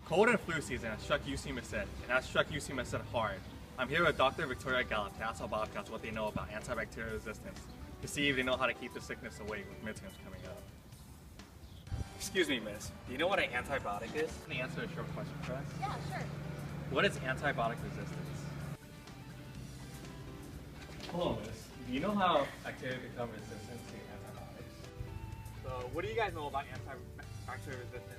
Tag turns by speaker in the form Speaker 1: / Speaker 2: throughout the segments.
Speaker 1: Cold and flu season has struck UC Merced, and has struck UC Merced hard. I'm here with Dr. Victoria Gallup to ask our Bobcats what they know about antibacterial resistance, to see if they know how to keep the sickness away with midterms coming up. Excuse me, miss. Do you know what an antibiotic is? Can you answer a short question for us?
Speaker 2: Yeah, sure.
Speaker 1: What is antibiotic resistance? Hello, miss. Do you know how bacteria become resistant to antibiotics? So, what do you guys know about antibacterial resistance?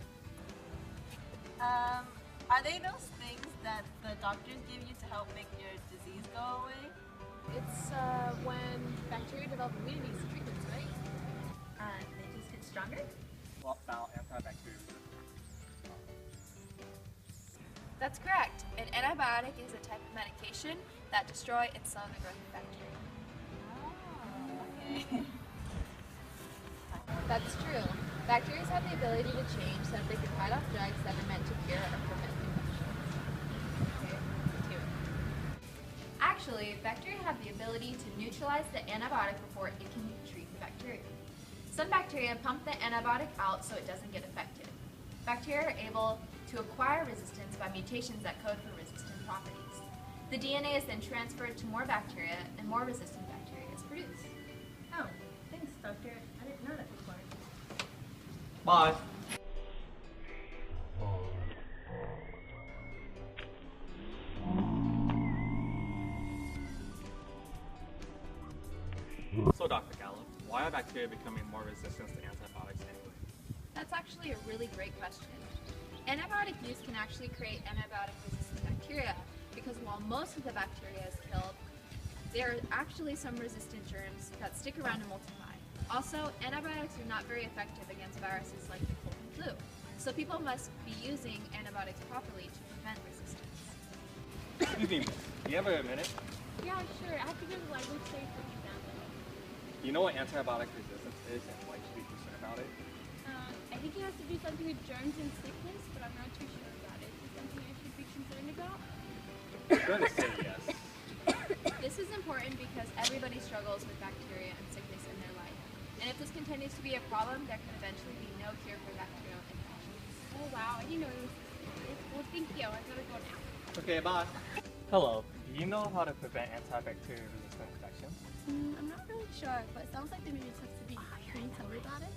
Speaker 2: Are they those things that the doctors give you to help make your disease go away?
Speaker 3: It's when bacteria develop immunity to treatments, right?
Speaker 2: They just get stronger?
Speaker 1: What about antibacterial resistance?
Speaker 4: That's correct. An antibiotic is a type of medication that destroy and slow the growth of bacteria.
Speaker 2: Oh, okay.
Speaker 3: That's true. Bacteria have the ability to change so that they can fight off drugs that are meant to cure or prevent infections. Okay, continue. Actually, bacteria have the ability to neutralize the antibiotic before it can treat the bacteria. Some bacteria pump the antibiotic out so it doesn't get affected. Bacteria are able to acquire resistance by mutations that code for resistant properties. The DNA is then transferred to more bacteria and more resistant bacteria is produced.
Speaker 2: Oh, thanks, doctor. I didn't know that before.
Speaker 1: Bye. So, Dr. Gallup, why are bacteria becoming more resistant to antibiotics anyway?
Speaker 4: That's actually a really great question. Antibiotic use can actually create antibiotic-resistant bacteria because while most of the bacteria is killed, there are actually some resistant germs that stick around and multiply. Also, antibiotics are not very effective against viruses like the cold and flu, so people must be using antibiotics properly to prevent resistance.
Speaker 1: Excuse me, do you have a minute?
Speaker 3: Yeah, sure. I have to go to the library today for an exam.
Speaker 1: Do you know what antibiotic resistance is and why you should be concerned about it?
Speaker 3: I think it has to do something with germs and sickness, but I'm not too sure about it. Is it something I should be concerned about?
Speaker 1: I'm going to say yes.
Speaker 4: This is important because everybody struggles with bacteria and sickness in their life. And if this continues to be a problem, there could eventually be no cure for bacterial infections.
Speaker 3: Oh wow, I didn't know it was serious. Well, thank you. I gotta go now.
Speaker 1: Okay, bye. Hello, do you know how to prevent antibacterial resistant infections?
Speaker 3: I'm not really sure, but it sounds like they maybe took to be. Can you tell me about it?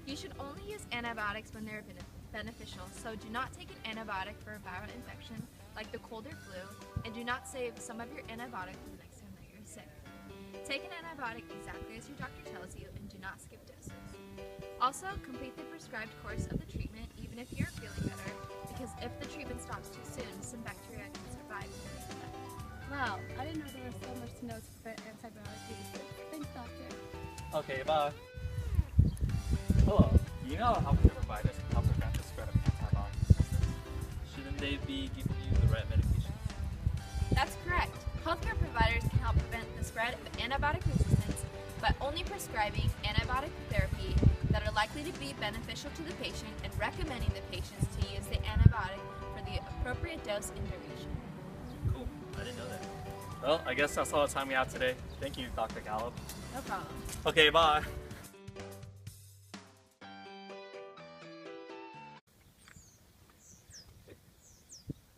Speaker 4: You should only use antibiotics when they're beneficial, so do not take an antibiotic for a viral infection like the cold or flu, and do not save some of your antibiotic for the next time that you're sick. Take an antibiotic exactly as your doctor tells you and do not skip doses. Also, complete the prescribed course of the treatment even if you're feeling better, because if the treatment stops too soon, some bacteria can survive and make effect.
Speaker 3: Wow, I didn't know there was so much to know to prevent antibiotic resistance. Thanks, doctor.
Speaker 1: Okay, bye. Hello, do you know how healthcare providers can help prevent the spread of antibiotic resistance?
Speaker 5: Shouldn't they be giving you the right medications?
Speaker 4: That's correct. Healthcare providers can help prevent the spread of antibiotic resistance by only prescribing antibiotic therapy that are likely to be beneficial to the patient and recommending the patients to use the antibiotic for the appropriate dose and duration.
Speaker 5: Cool. I didn't know that.
Speaker 1: Well, I guess that's all the time we have today. Thank you, Dr. Gallup.
Speaker 4: No problem.
Speaker 1: Okay, bye.